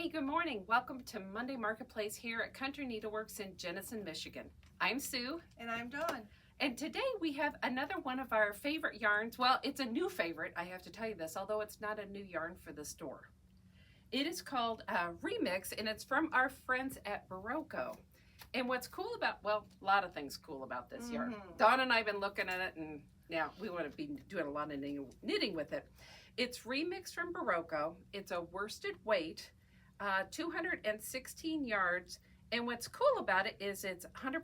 Hey, good morning. Welcome to Monday Marketplace here at Country Needleworks in Jenison, Michigan. I'm Sue. And I'm Dawn. And today we have another one of our favorite yarns. Well, it's a new favorite, I have to tell you this, although it's not a new yarn for the store. It is called Remix, and it's from our friends at Berroco. And what's cool about, well, a lot of things cool about this yarn. Dawn and I have been looking at it, and now we want to be doing a lot of knitting with it. It's Remix from Berroco. It's a worsted weight. 216 yards, and what's cool about it is it's 100%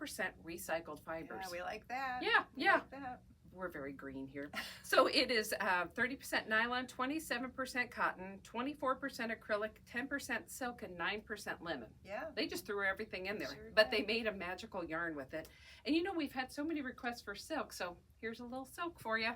recycled fibers. Yeah, we like that. Yeah. Like that. We're very green here. So it is 30% nylon, 27% cotton, 24% acrylic, 10% silk, and 9% linen. Yeah. They just threw everything in there, Sure but did. they made a magical yarn with it. And you know, we've had so many requests for silk, so here's a little silk for you.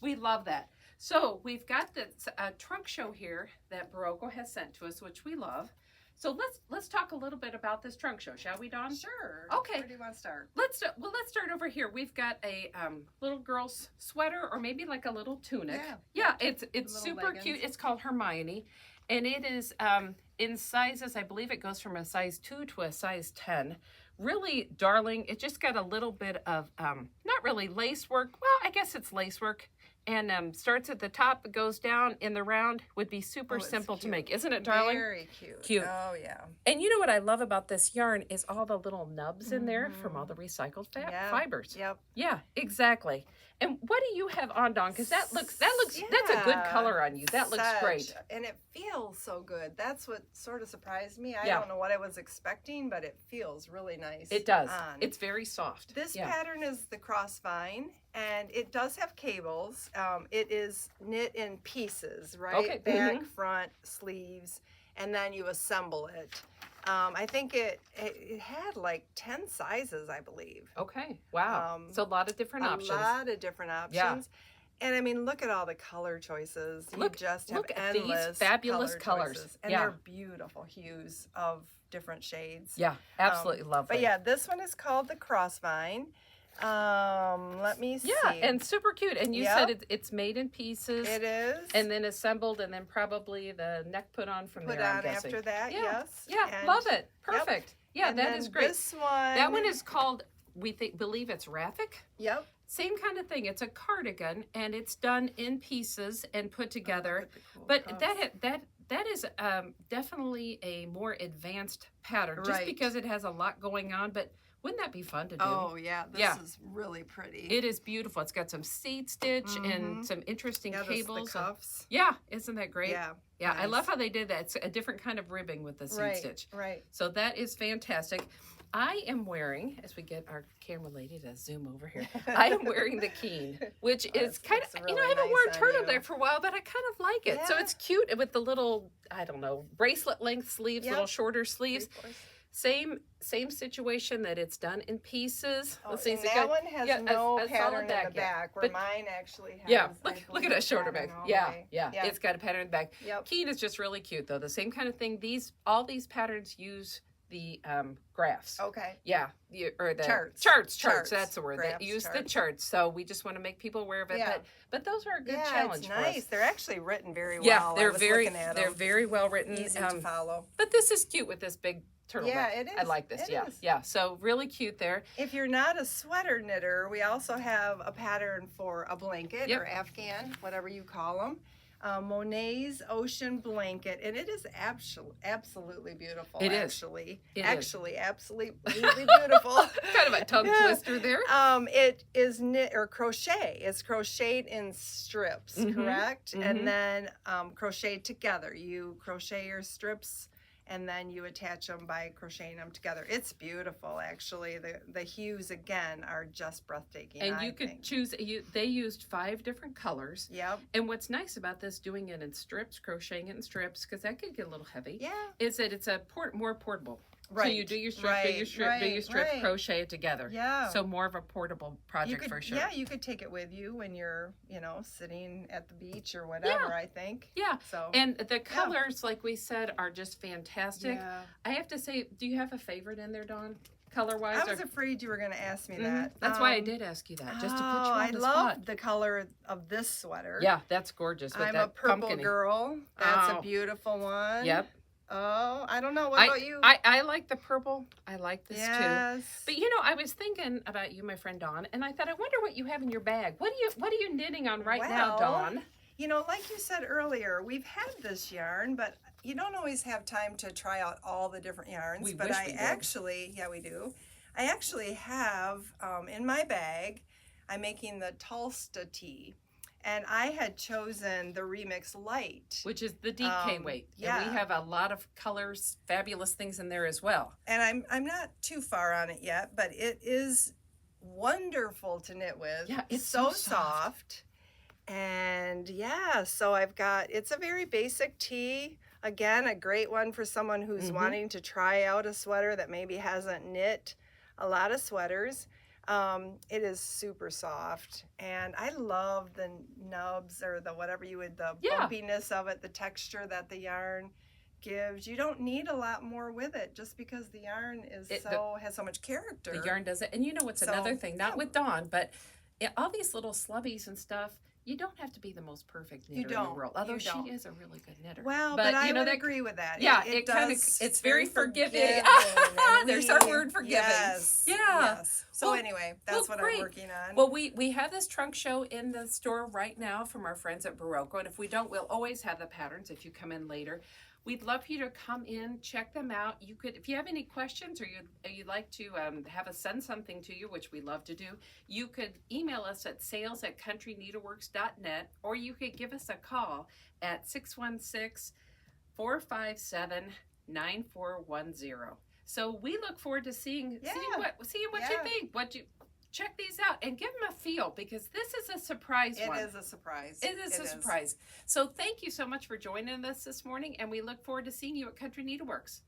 We love that. So we've got this trunk show here that Berroco has sent to us, which we love. So let's talk a little bit about this trunk show, shall we, Dawn? Sure. Okay. Where do you want to start? Let's start over here. We've got a little girl's sweater, or maybe like a little tunic. Yeah, it's super leggings. cute. It's called Hermione, and it is in sizes. I believe it goes from a size 2 to a size 10. Really darling. It just got a little bit of not really lace work. Well, I guess it's lace work. And starts at the top, goes down in the round. Would be super simple to make, isn't it, darling? Very cute. Cute. Oh yeah. And you know what I love about this yarn is all the little nubs in there from all the recycled fibers. Yep. Yeah, exactly. And what do you have on, Dawn? Because that's a good color on you. That looks great. And it feels so good. That's what sort of surprised me. I Yeah. don't know what I was expecting, but it feels really nice. It does. on. It's very soft. This Yeah. pattern is the crossvine, and it does have cables. It is knit in pieces, right? Okay. Back, front, sleeves, and then you assemble it. I think it had like 10 sizes, I believe. Okay. Wow. So a lot of different options. A lot of different options. And I mean, look at all the color choices. You just have look at endless these fabulous colors. choices. And they're beautiful hues of different shades. Yeah, absolutely lovely. But yeah, this one is called the crossvine. Let me see. Yeah, and super cute. And you said it's made in pieces. It is. And then assembled, and then probably the neck put on from Put there, I'm on guessing. after that, Yeah. yes. Yeah, And- love it. Perfect. Yeah, and that then is great. This one. That one is called, believe it's Raffic. Yep. Same kind of thing. It's a cardigan, and it's done in pieces and put together. Look at the cool But cuffs. that is definitely a more advanced pattern, just Right. because it has a lot going on. But wouldn't that be fun to do? Oh yeah, this is really pretty. It is beautiful. It's got some seed stitch and some interesting cables. The cuffs. Yeah, isn't that great? Yeah. Yeah, I nice. love how they did that. It's a different kind of ribbing with the seed stitch. Right. So that is fantastic. I am wearing, as we get our camera lady to zoom over here, I am wearing the Keen, which is kind of, really I haven't nice worn on turtleneck you. for a while, but I kind of like it. So Yeah. it's cute with the little, I don't know, bracelet length sleeves, little shorter sleeves. Same situation that it's done in pieces. Let's see. That one has no a pattern solid in back, the back, where but mine actually has. yeah, I look at believe, that shoulder pattern back. all Yeah, the way. yeah, it's got a pattern in the back. Yep. Keen is just really cute though. The same kind of thing. All these patterns use the graphs. Okay. Yeah, or the Charts. Charts. That's the word. They Graphs, use the charts. charts. So we just want to make people aware of it. Yeah. But those are a good Yeah, challenge it's for nice. us. They're actually written very well. Yeah, I they're was very looking at they're them. very well written. Easy to follow. But this is cute with this big turtleneck. Yeah, it is. I like this. It is. Yeah. So really cute there. If you're not a sweater knitter, we also have a pattern for a blanket or Afghan, whatever you call them. Monet's Ocean Blanket, and it is absolutely beautiful. It is. Actually, It is. absolutely beautiful. Kind of a tongue twister there. It is knit or crochet. It's crocheted in strips, correct? And then crocheted together. You crochet your strips, and then you attach them by crocheting them together. It's beautiful, actually. The hues, again, are just breathtaking. And you I could think. choose, they used 5 different colors. Yep. And what's nice about this, doing it in strips, crocheting it in strips, because that could get a little heavy, Yeah. is that it's more portable. Right. So you do your strip, do your strip, do your strip, crochet it together. Yeah. So more of a portable project for sure. Yeah, you could take it with you when you're, sitting at the beach or whatever, I think. Yeah. So. And the colors, like we said, are just fantastic. Yeah. I have to say, do you have a favorite in there, Dawn? Color-wise? I was afraid you were going to ask me that. That's why I did ask you that, just to put you on the spot. I love the color of this sweater. Yeah, that's gorgeous. With I'm that a purple pumpkin-y. girl. That's a beautiful one. Yep. Oh, I don't know. What about you? I like the purple. I like this too. Yes. But you know, I was thinking about you, my friend Dawn, and I thought, I wonder what you have in your bag. What are you knitting on right now, Dawn? You know, like you said earlier, we've had this yarn, but you don't always have time to try out all the different yarns. We but wish I we did. actually, yeah, we do. I actually have in my bag, I'm making the Tolsta Tee. And I had chosen the Remix Light. Which is the DK weight. Yeah. And we have a lot of colors, fabulous things in there as well. And I'm not too far on it yet, but it is wonderful to knit with. Yeah, it's so so soft. And yeah, so it's a very basic tee. Again, a great one for someone who's wanting to try out a sweater that maybe hasn't knit a lot of sweaters. It is super soft, and I love the nubs or the bumpiness of it, the texture that the yarn gives. You don't need a lot more with it just because the yarn has so much character. The yarn does it. And you know what's another thing, not with Dawn, but all these little slubbies and stuff, you don't have to be the most perfect knitter in the world. Although she is a really good knitter. Well, but I would agree with that. Yeah, it's very forgiving. There's our word, forgiving. Yes. Yeah. Yes. So anyway, that's what I'm working on. Well, we have this trunk show in the store right now from our friends at Berroco, and if we don't, we'll always have the patterns if you come in later. We'd love for you to come in, check them out. You could, if you have any questions or you'd like to have us send something to you, which we love to do, you could email us at sales@countryneedleworks.net, or you could give us a call at 616-457-9410. So we look forward to seeing what you think. Check these out and give them a feel, because this is a surprise one. It is a surprise. It is a surprise. So thank you so much for joining us this morning, and we look forward to seeing you at Country Needleworks.